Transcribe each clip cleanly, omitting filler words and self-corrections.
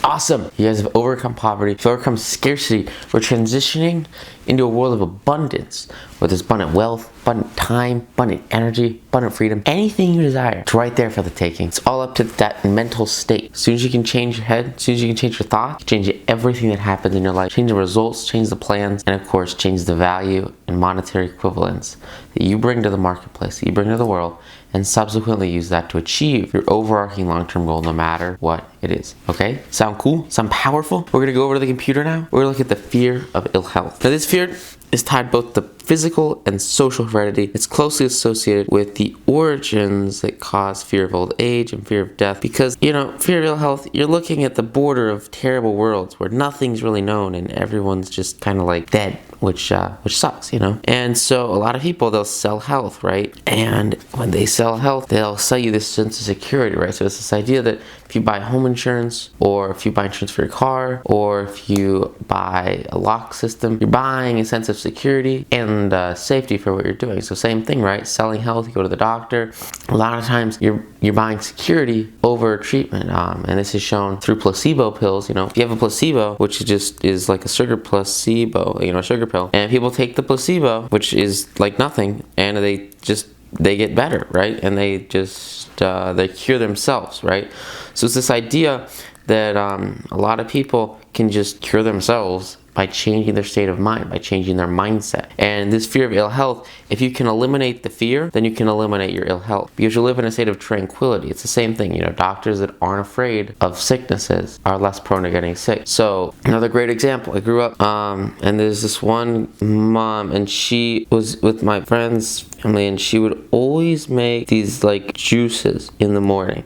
Awesome. You guys have overcome poverty. You've overcome scarcity. We're transitioning into a world of abundance, where there's abundant wealth, abundant time, abundant energy, abundant freedom. Anything you desire, it's right there for the taking. It's all up to that mental state. As soon as you can change your head, as soon as you can change your thoughts, change everything that happens in your life, change the results, change the plans, and of course, change the value and monetary equivalents that you bring to the marketplace, that you bring to the world, and subsequently use that to achieve your overarching long-term goal, no matter what it is. Okay? Sound cool? Sound powerful? We're gonna go over to the computer now. We're gonna look at the fear of ill health. Now, this fear is tied both to physical and social heredity. It's closely associated with the origins that cause fear of old age and fear of death, because, fear of ill health, you're looking at the border of terrible worlds where nothing's really known and everyone's just kind of like dead, which sucks, And so a lot of people, they'll sell health, right? And when they sell health, they'll sell you this sense of security, right? So it's this idea that if you buy home insurance, or if you buy insurance for your car, or if you buy a lock system, you're buying a sense of security and safety for what you're doing. So same thing, right? Selling health, you go to the doctor. A lot of times you're buying security over treatment, and this is shown through placebo pills. If you have a placebo, which is like a sugar placebo, a sugar pill, and people take the placebo, which is like nothing, and they get better, right? And they they cure themselves, right? So it's this idea that a lot of people can just cure themselves by changing their state of mind, by changing their mindset. And this fear of ill health, if you can eliminate the fear, then you can eliminate your ill health, because you live in a state of tranquility. It's the same thing, doctors that aren't afraid of sicknesses are less prone to getting sick. So another great example, I grew up, and there's this one mom, and she was with my friend's family, and she would always make these like juices in the morning.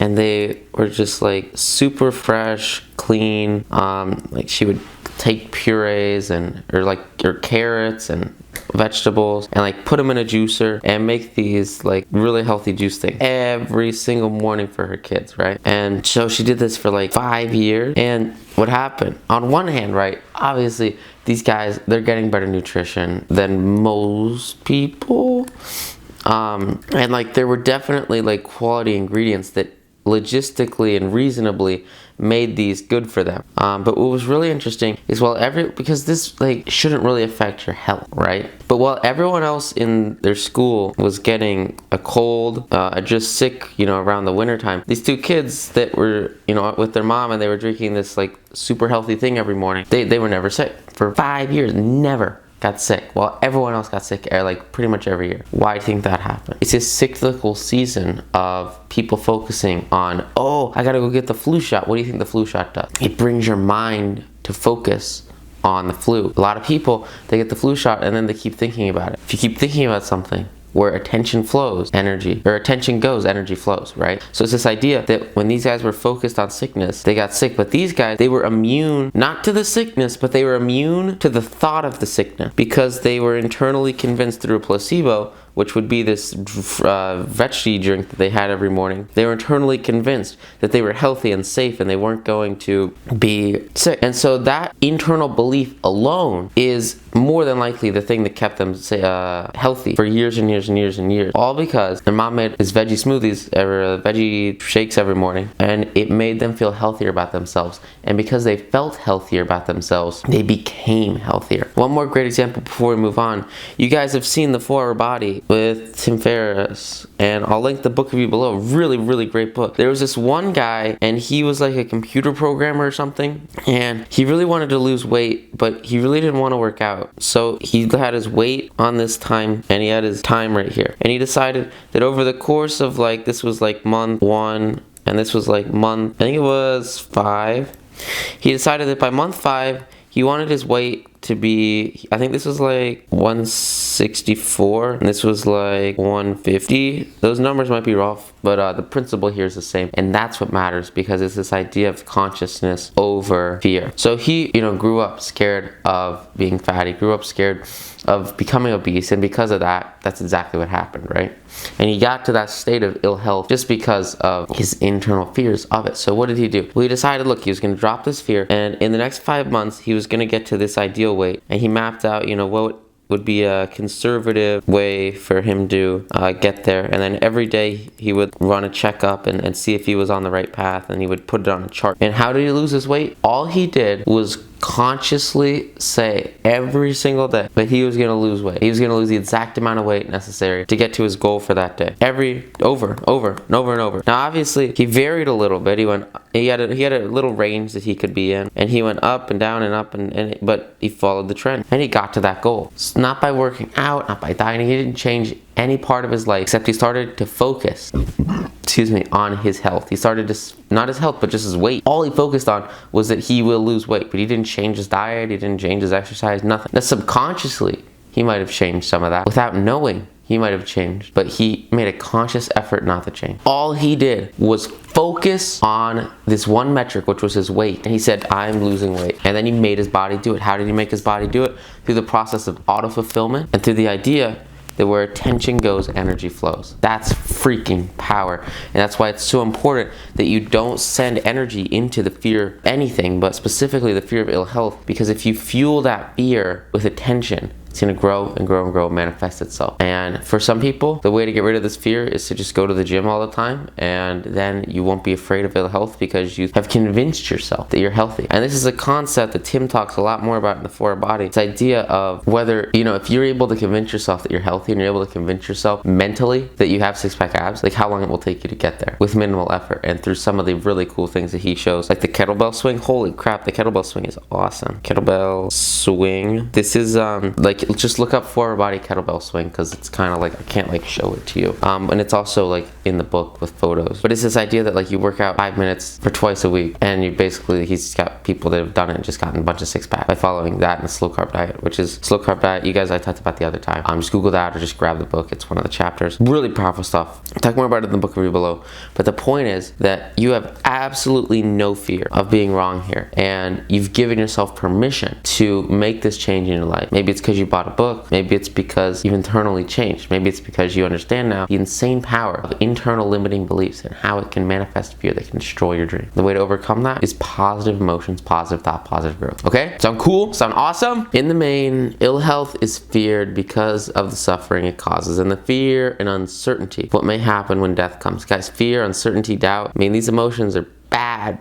And they were just like super fresh, clean. Like she would take purees or carrots and vegetables and like put them in a juicer and make these like really healthy juice things every single morning for her kids, right? And so she did this for like 5 years. And what happened? On one hand, right, obviously these guys, they're getting better nutrition than most people. And like there were definitely like quality ingredients that logistically and reasonably made these good for them. But what was really interesting is because this like shouldn't really affect your health, right? But while everyone else in their school was getting a cold, just sick, around the winter time, these two kids that were, with their mom, and they were drinking this like super healthy thing every morning, they were never sick for 5 years, never got sick, while everyone else got sick like pretty much every year. Why do you think that happened? It's this cyclical season of people focusing on, oh, I gotta go get the flu shot. What do you think the flu shot does? It brings your mind to focus on the flu. A lot of people, they get the flu shot and then they keep thinking about it. If you keep thinking about something, where attention flows, attention goes, energy flows, right? So it's this idea that when these guys were focused on sickness, they got sick. But these guys, they were immune, not to the sickness, but they were immune to the thought of the sickness, because they were internally convinced through a placebo, which would be this veggie drink that they had every morning. They were internally convinced that they were healthy and safe and they weren't going to be sick. And so that internal belief alone is more than likely the thing that kept them healthy for years and years and years and years. All because their mom made his veggie smoothies, veggie shakes every morning, and it made them feel healthier about themselves. And because they felt healthier about themselves, they became healthier. One more great example before we move on. You guys have seen The 4-Hour Body with Tim Ferriss, and I'll link the book review below. Really, really great book. There was this one guy, and he was like a computer programmer or something, and he really wanted to lose weight, but he really didn't want to work out. So he had his weight on this time, and he had his time right here. And he decided that over the course of this was like month 1, and this was like month, I think it was 5. He decided that by month 5, he wanted his weight to be, I think this was like 164, and this was like 150. Those numbers might be rough, but the principle here is the same. And that's what matters, because it's this idea of consciousness over fear. So he, grew up scared of being fat. He grew up scared of becoming obese, and because of that, that's exactly what happened, right? And he got to that state of ill health just because of his internal fears of it. So what did he do? Well, he decided, look, he was going to drop this fear, and in the next 5 months, he was going to get to this ideal weight. And he mapped out, what would be a conservative way for him to get there. And then every day he would run a checkup and see if he was on the right path, and he would put it on a chart. And how did he lose his weight? All he did was consciously say every single day that he was going to lose weight. He was going to lose the exact amount of weight necessary to get to his goal for that day. Over and over. Now obviously he varied a little bit. He had a little range that he could be in, and he went up and down and up but he followed the trend and he got to that goal. It's not by working out, not by dieting. He didn't change any part of his life, except he started to focus on his health. He started to, not his health, but just his weight. All he focused on was that he will lose weight, but he didn't change his diet, he didn't change his exercise, nothing. Now subconsciously, he might have changed some of that. Without knowing, he might have changed, but he made a conscious effort not to change. All he did was focus on this one metric, which was his weight. And he said, I'm losing weight. And then he made his body do it. How did he make his body do it? Through the process of auto-fulfillment and through the idea that where attention goes, energy flows. That's freaking power. And that's why it's so important that you don't send energy into the fear of anything, but specifically the fear of ill health. Because if you fuel that fear with attention, it's going to grow and grow and grow and manifest itself. And for some people, the way to get rid of this fear is to just go to the gym all the time, and then you won't be afraid of ill health because you have convinced yourself that you're healthy. And this is a concept that Tim talks a lot more about in the 4 Body. This idea of whether, if you're able to convince yourself that you're healthy and you're able to convince yourself mentally that you have 6-pack abs, like how long it will take you to get there with minimal effort and through some of the really cool things that he shows, like the kettlebell swing. Holy crap, the kettlebell swing is awesome. Kettlebell swing. This is just look up 4 Body kettlebell swing, because it's kind of like, I can't like show it to you. And it's also like in the book with photos. But it's this idea that like you work out 5 minutes for twice a week, and you basically, he's got people that have done it and just gotten a bunch of 6-pack by following that in the slow carb diet, which is slow carb diet. You guys, I talked about the other time. Just Google that or just grab the book. It's one of the chapters. Really powerful stuff. I'll talk more about it in the book review below. But the point is that you have absolutely no fear of being wrong here, and you've given yourself permission to make this change in your life. Maybe it's because you bought a book. Maybe it's because you've internally changed. Maybe it's because you understand now the insane power of internal limiting beliefs and how it can manifest fear that can destroy your dream. The way to overcome that is positive emotions, positive thought, positive growth. Okay? Sound cool? Sound awesome? In the main, ill health is feared because of the suffering it causes, and the fear and uncertainty of what may happen when death comes. Guys, fear, uncertainty, doubt, these emotions are bad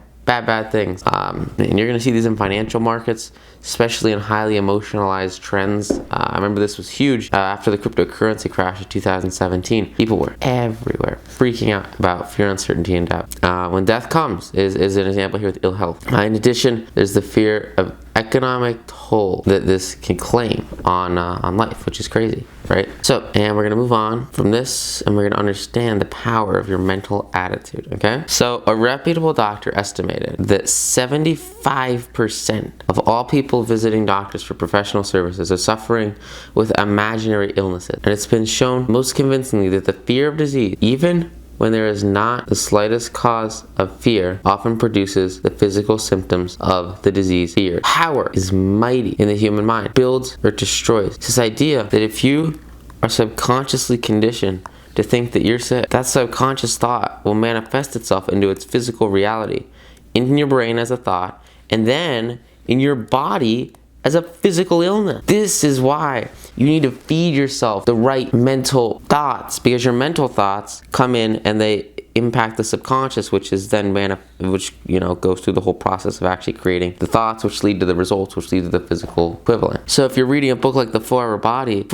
things. And you're going to see these in financial markets, especially in highly emotionalized trends. I remember this was huge after the cryptocurrency crash of 2017. People were everywhere freaking out about fear, uncertainty, and doubt. When death comes is an example here with ill health. In addition, there's the fear of economic toll that this can claim on life, which is crazy, right? And we're gonna move on from this, and we're gonna understand the power of your mental attitude. Okay, so a reputable doctor estimated that 75% of all people visiting doctors for professional services are suffering with imaginary illnesses, and it's been shown most convincingly that the fear of disease, even when there is not the slightest cause of fear, often produces the physical symptoms of the disease. Fear. Power is mighty in the human mind. Builds or destroys. It's this idea that if you are subconsciously conditioned to think that you're sick, that subconscious thought will manifest itself into its physical reality, in your brain as a thought, and then in your body as a physical illness. This is why you need to feed yourself the right mental thoughts, because your mental thoughts come in and they impact the subconscious, which is then goes through the whole process of actually creating the thoughts, which lead to the results, which lead to the physical equivalent. So if you're reading a book like the 4 Body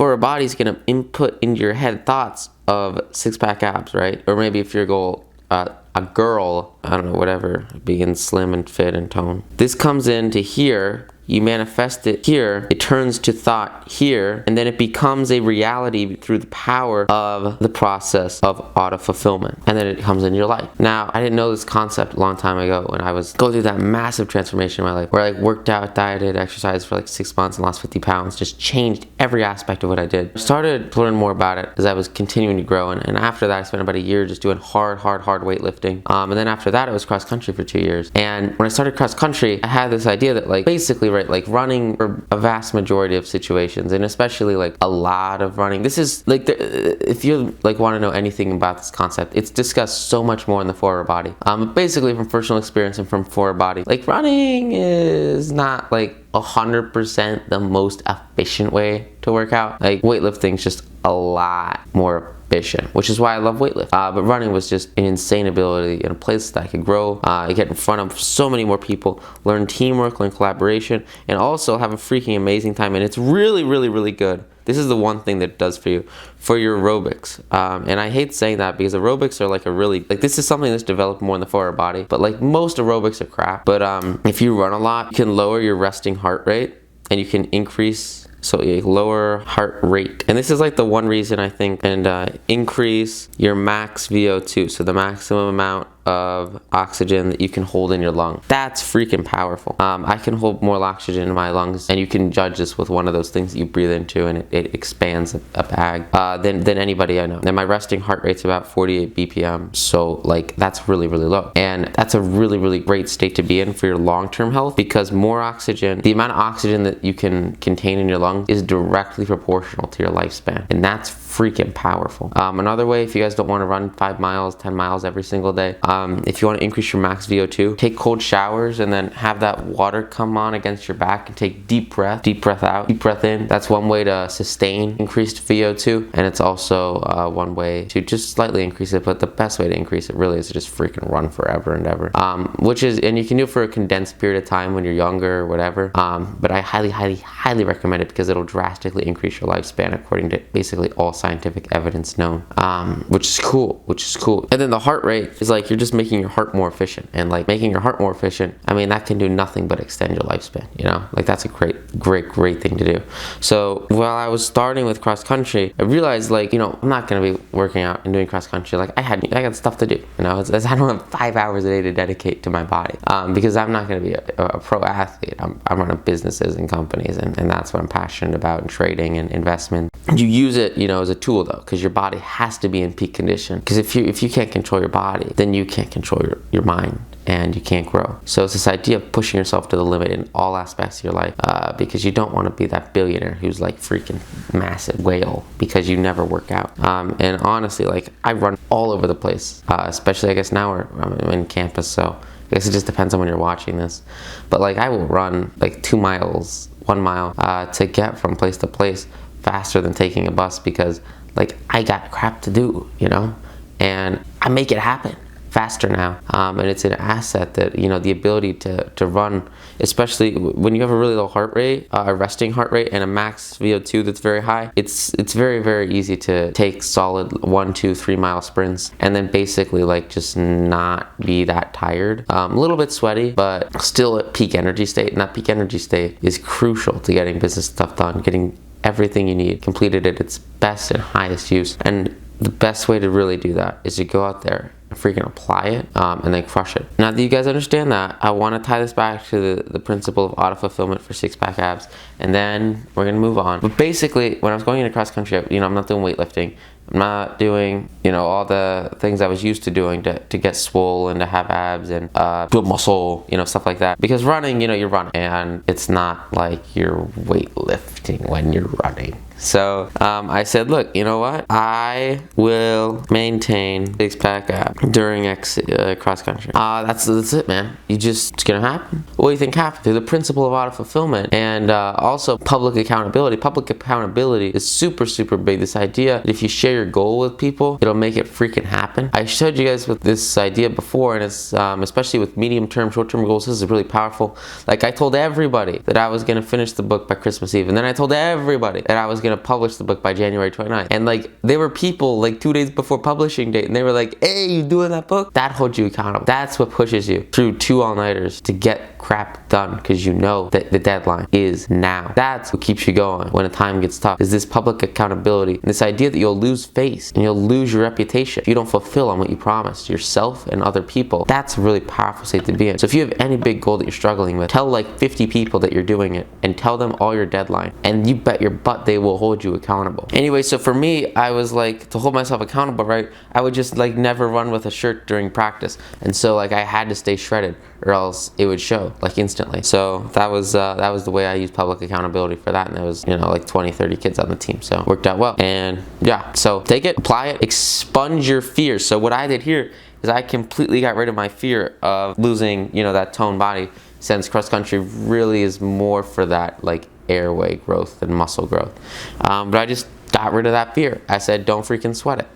is going to input into your head thoughts of 6-pack abs, right? Or maybe if your goal, a girl, I don't know, whatever, being slim and fit and toned. This comes into here, you manifest it here, it turns to thought here, and then it becomes a reality through the power of the process of auto-fulfillment. And then it comes in your life. Now, I didn't know this concept a long time ago when I was going through that massive transformation in my life, where I worked out, dieted, exercised for like 6 months and lost 50 pounds, just changed every aspect of what I did. I started to learn more about it as I was continuing to grow, and after that I spent about a year just doing hard weightlifting. And then after that I was cross country for 2 years. And when I started cross country, I had this idea that like basically right. Like running for a vast majority of situations, and especially like a lot of running. This is like, if you like want to know anything about this concept, it's discussed so much more in the forward body. Basically from personal experience and from forward body, like running is not like 100% the most efficient way to work out. Like weightlifting is just a lot more efficient, which is why I love weightlifting. But running was just an insane ability in a place that I could grow, get in front of so many more people, learn teamwork, learn collaboration, and also have a freaking amazing time. And it's really, really, really good. This is the one thing that it does for you, for your aerobics. And I hate saying that because aerobics are like this is something that's developed more in the forward body, but like most aerobics are crap. But if you run a lot, you can lower your resting heart rate and you can increase, so a lower heart rate. And this is like the one reason I think, and increase your max VO2, so the maximum amount of oxygen that you can hold in your lung. That's freaking powerful. I can hold more oxygen in my lungs, and you can judge this with one of those things that you breathe into, and it expands a bag than anybody I know. And my resting heart rate's about 48 BPM, so like that's really, really low. And that's a really, really great state to be in for your long-term health, because more oxygen, the amount of oxygen that you can contain in your lungs is directly proportional to your lifespan, and that's freaking powerful. Another way, if you guys don't want to run 5 miles, 10 miles every single day, if you want to increase your max VO2, take cold showers and then have that water come on against your back and take deep breath out, deep breath in. That's one way to sustain increased VO2, and it's also one way to just slightly increase it, but the best way to increase it really is to just freaking run forever and ever. And you can do it for a condensed period of time when you're younger or whatever, but I highly recommend it because it'll drastically increase your lifespan according to basically all scientific evidence known, which is cool. And then the heart rate is like, you're just making your heart more efficient, and like making your heart more efficient, I mean, that can do nothing but extend your lifespan, you know? Like that's a great thing to do. So while I was starting with cross country, I realized, like, you know, I'm not gonna be working out and doing cross country. Like I got stuff to do, you know? I don't have 5 hours a day to dedicate to my body, because I'm not gonna be a pro athlete. I'm running businesses and companies, and that's what I'm passionate about, and trading and investment. You use it, you know, as a tool though, because your body has to be in peak condition, because if you can't control your body, then you can't control your mind, and you can't grow. So it's this idea of pushing yourself to the limit in all aspects of your life, because you don't want to be that billionaire who's like freaking massive whale because you never work out. And honestly, like I run all over the place, especially I guess now I'm in campus, so I guess it just depends on when you're watching this. But like I will run like 2 miles, 1 mile to get from place to place faster than taking a bus, because like I got crap to do, you know, and I make it happen faster now. And it's an asset that, you know, the ability to run, especially when you have a really low heart rate, a resting heart rate, and a max VO2 that's very high, it's very, very easy to take solid 1, 2, 3 mile sprints, and then basically like just not be that tired. A little bit sweaty, but still at peak energy state, and that peak energy state is crucial to getting business stuff done, getting everything you need completed at its best and highest use. And the best way to really do that is to go out there and freaking apply it, and then crush it. Now that you guys understand that, I want to tie this back to the principle of auto-fulfillment for six-pack abs, and then we're going to move on. But basically, when I was going into cross-country, you know, I'm not doing weightlifting. I'm not doing, you know, all the things I was used to doing to get swole and to have abs and build muscle, you know, stuff like that. Because running, you know, you're running, and it's not like you're weightlifting when you're running. So I said, look, you know what? I will maintain six-pack ab during cross country. That's it, man. It's gonna happen. What do you think happened? Through the principle of auto-fulfillment and also public accountability. Public accountability is super, super big. This idea that if you share your goal with people, it'll make it freaking happen. I showed you guys with this idea before, and it's especially with medium-term, short-term goals, this is really powerful. Like I told everybody that I was gonna finish the book by Christmas Eve, and then I told everybody that I was gonna publish the book by January 29th. And like there were people like 2 days before publishing date, and they were like, hey, you doing that book? That holds you accountable. That's what pushes you through 2 all-nighters to get crap done, because you know that the deadline is now. That's what keeps you going when the time gets tough, is this public accountability and this idea that you'll lose face and you'll lose your reputation if you don't fulfill on what you promised yourself and other people. That's a really powerful state to be in. So if you have any big goal that you're struggling with, tell like 50 people that you're doing it, and tell them all your deadline, and you bet your butt they will hold you accountable. Anyway, so for me, I was like, to hold myself accountable, right, I would just like never run with a shirt during practice, and so like I had to stay shredded or else it would show. like instantly. So that was the way I used public accountability for that, and there was, like 20, 30 kids on the team, so it worked out well. And yeah, so take it, apply it, expunge your fears. So what I did here is I completely got rid of my fear of losing, that toned body, since cross country really is more for that like airway growth than muscle growth. But I just got rid of that fear. I said, don't freaking sweat it.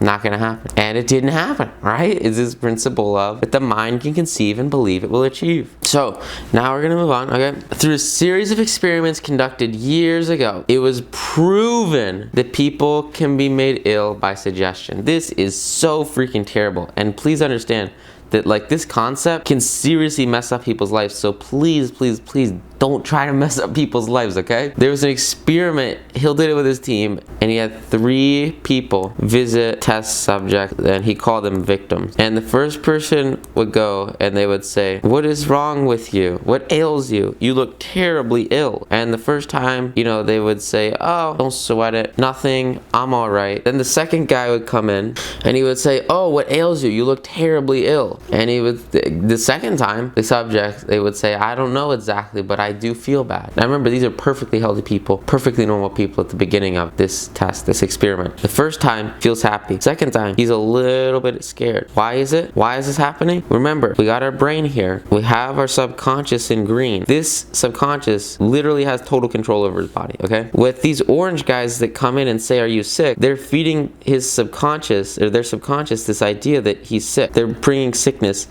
Not gonna happen. And it didn't happen, right? It's this principle of that the mind can conceive and believe it will achieve. So now we're gonna move on, okay? Through a series of experiments conducted years ago, it was proven that people can be made ill by suggestion. This is so freaking terrible. And please understand that like this concept can seriously mess up people's lives. So please, please, please don't try to mess up people's lives, okay? There was an experiment, Hill did it with his team, and he had 3 people visit test subjects, and he called them victims. And the first person would go and they would say, what is wrong with you? What ails you? You look terribly ill. And the first time, they would say, oh, don't sweat it, nothing, I'm all right. Then the second guy would come in and he would say, oh, what ails you? You look terribly ill. And the second time, the subject, they would say, I don't know exactly, but I do feel bad. Now remember, these are perfectly healthy people, perfectly normal people at the beginning of this test, this experiment. The first time, feels happy. Second time, he's a little bit scared. Why is it? Why is this happening? Remember, we got our brain here. We have our subconscious in green. This subconscious literally has total control over his body, okay? With these orange guys that come in and say, are you sick? They're feeding his subconscious, or their subconscious, this idea that he's sick. They're bringing sickness,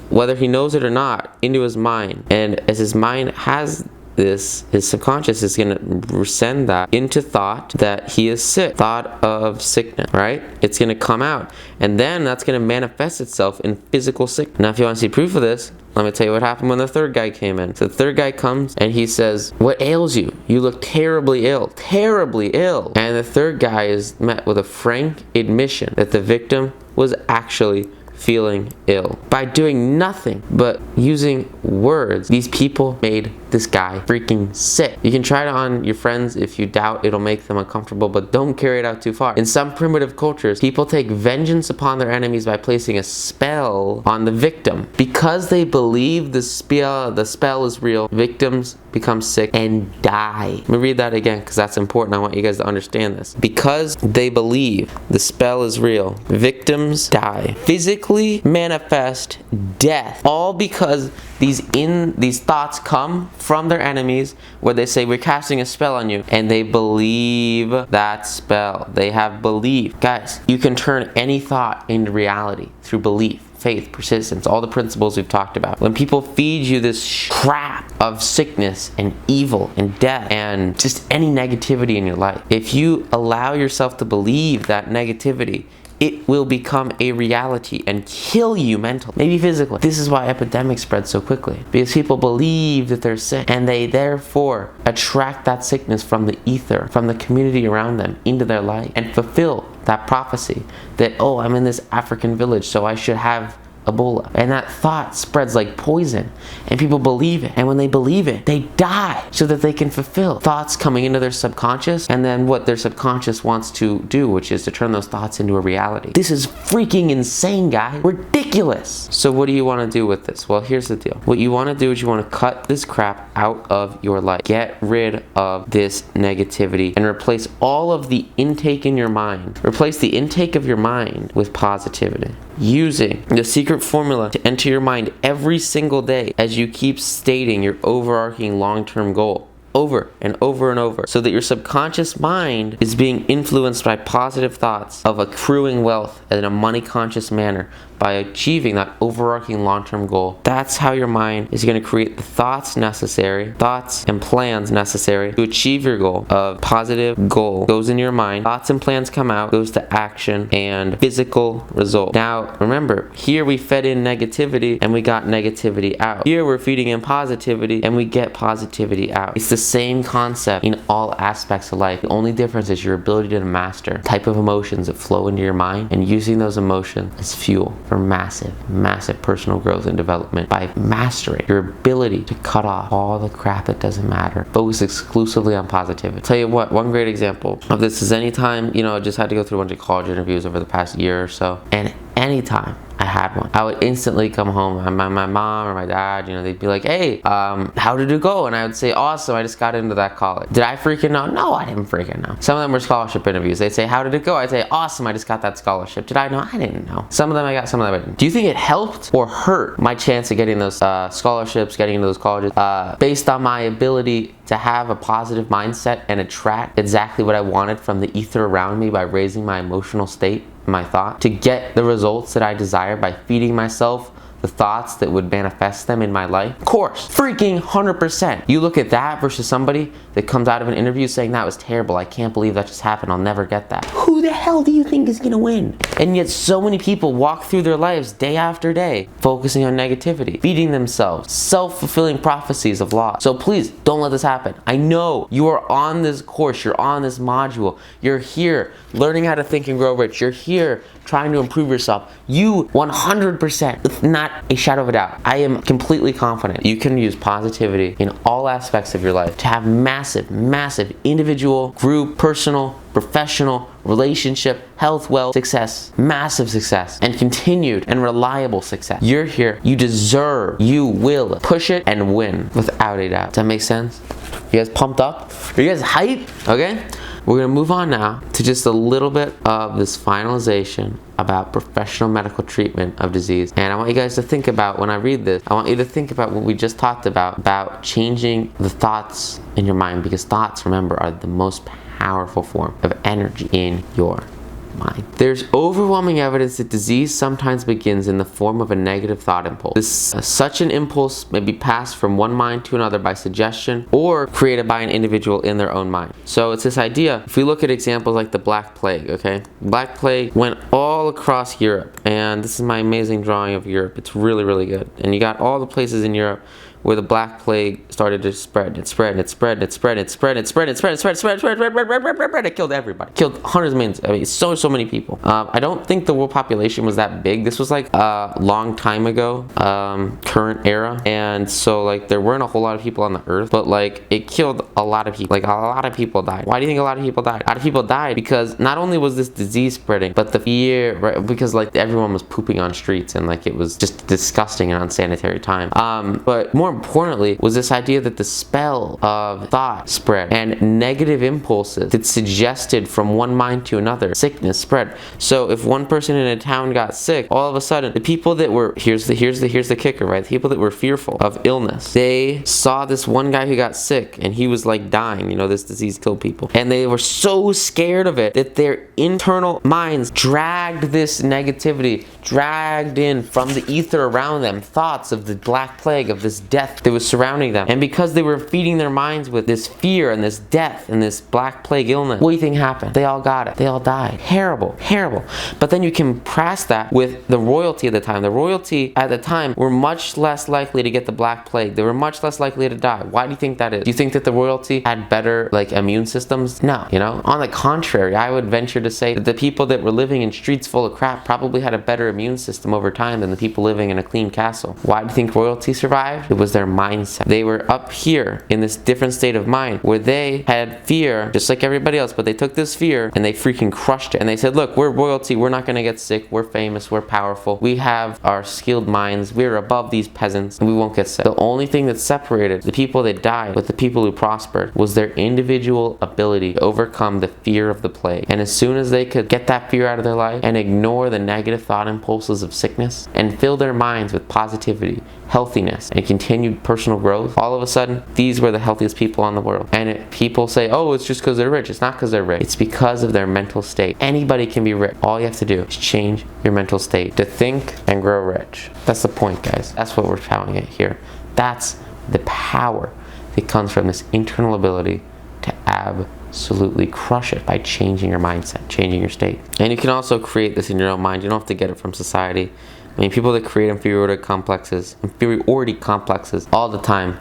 whether he knows it or not, into his mind. And as his mind has this, his subconscious is going to send that into thought that he is sick, thought of sickness, right? It's going to come out, and then that's going to manifest itself in physical sickness. Now if you want to see proof of this, let me tell you what happened when the third guy came in. So the third guy comes and he says, what ails you? You look terribly ill, terribly ill. And the third guy is met with a frank admission that the victim was actually feeling ill. By doing nothing but using words, these people made this guy freaking sick. You can try it on your friends if you doubt it'll make them uncomfortable, but don't carry it out too far. In some primitive cultures, people take vengeance upon their enemies by placing a spell on the victim. Because they believe the spell is real, victims become sick and die. Let me read that again because that's important. I want you guys to understand this. Because they believe the spell is real, victims die. Physically manifest death. All because these thoughts come from their enemies, where they say, we're casting a spell on you, and they believe that spell. They have belief. Guys, you can turn any thought into reality through belief, faith, persistence, all the principles we've talked about. When people feed you this crap of sickness and evil and death and just any negativity in your life, if you allow yourself to believe that negativity, it will become a reality and kill you mentally, maybe physically. This is why epidemics spread so quickly, because people believe that they're sick, and they therefore attract that sickness from the ether, from the community around them, into their life, and fulfill that prophecy that, oh, I'm in this African village, so I should have Ebola. And that thought spreads like poison, and people believe it. And when they believe it, they die so that they can fulfill thoughts coming into their subconscious, and then what their subconscious wants to do, which is to turn those thoughts into a reality. This is freaking insane, guys. Ridiculous. So what do you want to do with this? Well, here's the deal. What you want to do is you want to cut this crap out of your life. Get rid of this negativity and replace all of the intake in your mind. Replace the intake of your mind with positivity, using the secret formula to enter your mind every single day as you keep stating your overarching long-term goal over and over and over, so that your subconscious mind is being influenced by positive thoughts of accruing wealth in a money-conscious manner by achieving that overarching long-term goal. That's how your mind is going to create the thoughts and plans necessary to achieve your goal. A positive goal goes in your mind, thoughts and plans come out, goes to action and physical result. Now remember, here we fed in negativity and we got negativity out. Here we're feeding in positivity and we get positivity out. It's the same concept in all aspects of life. The only difference is your ability to master the type of emotions that flow into your mind, and using those emotions as fuel for massive personal growth and development by mastering your ability to cut off all the crap that doesn't matter. Focus exclusively on positivity. Tell you what, one great example of this is anytime, I just had to go through a bunch of college interviews over the past year or so, and anytime I had one. I would instantly come home, my mom or my dad, you know, they'd be like, hey, how did it go? And I would say, awesome, I just got into that college. Did I freaking know? No, I didn't freaking know. Some of them were scholarship interviews. They'd say, how did it go? I'd say, awesome, I just got that scholarship. Did I know? I didn't know. Some of them I got, some of them I didn't. Do you think it helped or hurt my chance of getting those scholarships, getting into those colleges, based on my ability to have a positive mindset and attract exactly what I wanted from the ether around me by raising my emotional state, my thought, to get the results that I desire by feeding myself the thoughts that would manifest them in my life? Of course, freaking 100%. You look at that versus somebody that comes out of an interview saying that was terrible, I can't believe that just happened, I'll never get that. Who the hell do you think is gonna win? And yet so many people walk through their lives day after day focusing on negativity, feeding themselves self-fulfilling prophecies of loss. So please don't let this happen. I know you are on this course, you're on this module, you're here learning how to think and grow rich, you're here trying to improve yourself. You 100%, with not a shadow of a doubt, I am completely confident you can use positivity in all aspects of your life to have massive individual, group, personal, professional, relationship, health, wealth, success, massive success, and continued and reliable success. You're here, you deserve, you will push it and win without a doubt. Does that make sense? You guys pumped up? Are you guys hyped? Okay? We're gonna move on now to just a little bit of this finalization about professional medical treatment of disease. And I want you guys to think about, when I read this, I want you to think about what we just talked about changing the thoughts in your mind, because thoughts, remember, are the most powerful form of energy in your mind. There's overwhelming evidence that disease sometimes begins in the form of a negative thought impulse. Such an impulse may be passed from one mind to another by suggestion or created by an individual in their own mind. So it's this idea, if we look at examples like the Black Plague, okay? Black Plague went all across Europe, and this is my amazing drawing of Europe. It's really, really good. And you got all the places in Europe where the Black Plague started to spread. It spread. It killed everybody. Killed hundreds of millions. I mean, so many people. I don't think the world population was that big. This was like a long time ago, current era. And so like there weren't a whole lot of people on the earth, but like it killed a lot of people. Like a lot of people died. Why do you think a lot of people died? A lot of people died because not only was this disease spreading, but the fear, right? Because like everyone was pooping on streets and like it was just disgusting and unsanitary time. But more importantly was this idea that the spell of thought spread and negative impulses that suggested from one mind to another, sickness spread. So if one person in a town got sick, all of a sudden the people that were, here's the kicker, right? The people that were fearful of illness, they saw this one guy who got sick and he was like dying, you know, this disease killed people, and they were so scared of it that their internal minds dragged this negativity, dragged in from the ether around them thoughts of the Black Plague, of this death that was surrounding them. And because they were feeding their minds with this fear and this death and this Black Plague illness, what do you think happened? They all got it. They all died. Terrible. But then you contrast that with the royalty at the time. The royalty at the time were much less likely to get the Black Plague. They were much less likely to die. Why do you think that is? Do you think that the royalty had better like immune systems? No. You know, on the contrary, I would venture to say that the people that were living in streets full of crap probably had a better immune system over time than the people living in a clean castle. Why do you think royalty survived? It was their mindset. They were up here in this different state of mind where they had fear just like everybody else, but they took this fear and they freaking crushed it. And they said, look, we're royalty, we're not going to get sick, we're famous, we're powerful, we have our skilled minds, we're above these peasants, and we won't get sick. The only thing that separated the people that died with the people who prospered was their individual ability to overcome the fear of the plague. And as soon as they could get that fear out of their life and ignore the negative thought impulses of sickness and fill their minds with positivity, healthiness, and continued personal growth, all of a sudden, these were the healthiest people on the world. And people say, oh, it's just because they're rich. It's not because they're rich. It's because of their mental state. Anybody can be rich. All you have to do is change your mental state to think and grow rich. That's the point, guys. That's what we're telling it here. That's the power that comes from this internal ability to absolutely crush it by changing your mindset, changing your state. And you can also create this in your own mind. You don't have to get it from society. I mean, people that create inferiority complexes all the time,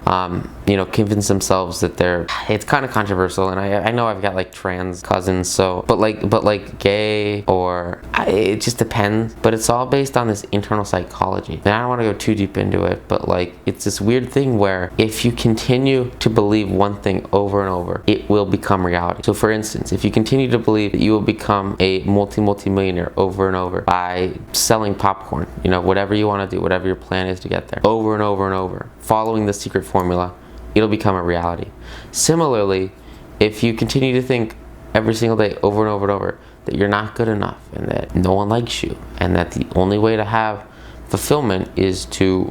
you know, convince themselves that they're, it's kind of controversial, and I know I've got like trans cousins, so, but like gay, or, it just depends, but it's all based on this internal psychology. And I don't want to go too deep into it, but like, it's this weird thing where if you continue to believe one thing over and over, it will become reality. So for instance, if you continue to believe that you will become a multi-millionaire over and over by selling popcorn, You know, whatever you want to do, whatever your plan is to get there, over and over and over, following the secret formula, it'll become a reality. Similarly, if you continue to think every single day, over and over and over, that you're not good enough and that no one likes you and that the only way to have fulfillment is to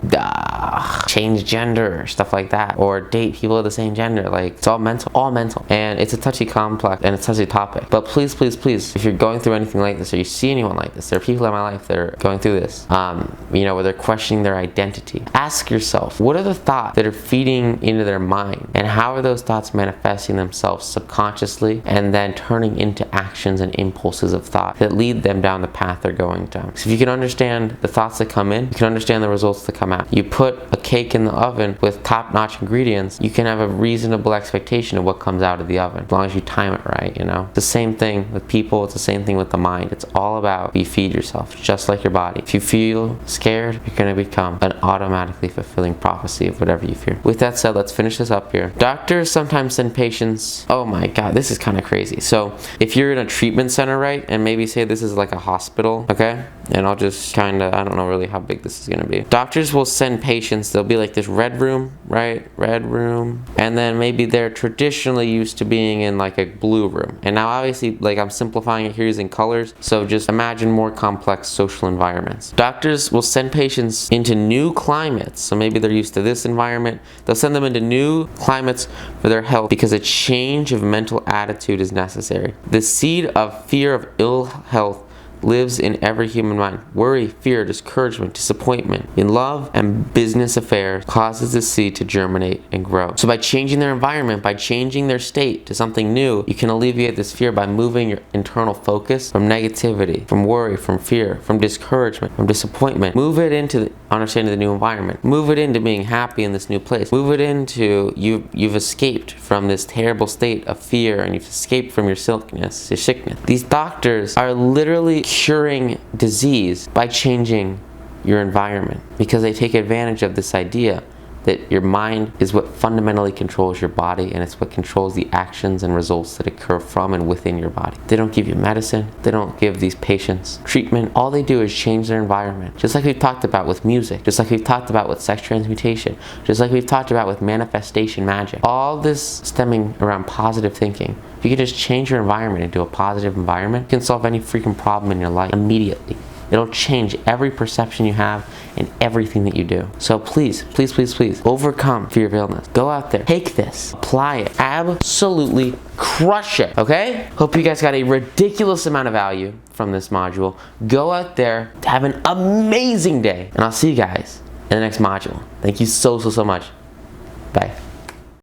change gender, stuff like that, or date people of the same gender. Like, it's all mental, and it's a touchy complex and it's a touchy topic. But please, please, please, if you're going through anything like this, or you see anyone like this, there are people in my life that are going through this, you know, where they're questioning their identity. Ask yourself, what are the thoughts that are feeding into their mind, and how are those thoughts manifesting themselves subconsciously and then turning into actions and impulses of thought that lead them down the path they're going down? So if you can understand the thoughts that come in, you can understand the results that come out. You put a cake in the oven with top-notch ingredients, you can have a reasonable expectation of what comes out of the oven, as long as you time it right, you know? It's the same thing with people, it's the same thing with the mind. It's all about you feed yourself, just like your body. If you feel scared, you're gonna become an automatically fulfilling prophecy of whatever you fear. With that said, let's finish this up here. Doctors sometimes send patients, oh my God, this is kind of crazy. So if you're in a treatment center, right, and maybe say this is like a hospital, okay? And I'll just kind of, I don't know really how big this is going to be. Doctors will send patients, there'll be like this red room, right? Red room. And then maybe they're traditionally used to being in like a blue room. And now obviously, like, I'm simplifying it here using colors. So just imagine more complex social environments. Doctors will send patients into new climates. So maybe they're used to this environment. They'll send them into new climates for their health because a change of mental attitude is necessary. The seed of fear of ill health lives in every human mind. Worry, fear, discouragement, disappointment in love and business affairs causes the seed to germinate and grow. So by changing their environment, by changing their state to something new, you can alleviate this fear by moving your internal focus from negativity, from worry, from fear, from discouragement, from disappointment. Move it into understanding the new environment. Move it into being happy in this new place. Move it into you've escaped from this terrible state of fear and you've escaped from your sickness. These doctors are literally curing disease by changing your environment because they take advantage of this idea that your mind is what fundamentally controls your body, and it's what controls the actions and results that occur from and within your body. They don't give you medicine. They don't give these patients treatment. All they do is change their environment. Just like we've talked about with music, just like we've talked about with sex transmutation, just like we've talked about with manifestation magic. All this stemming around positive thinking. If you can just change your environment into a positive environment, you can solve any freaking problem in your life immediately. It'll change every perception you have and everything that you do. So please, please, please, please, overcome fear of illness. Go out there, take this, apply it, absolutely crush it, okay? Hope you guys got a ridiculous amount of value from this module. Go out there, have an amazing day, and I'll see you guys in the next module. Thank you so, so, so much. Bye.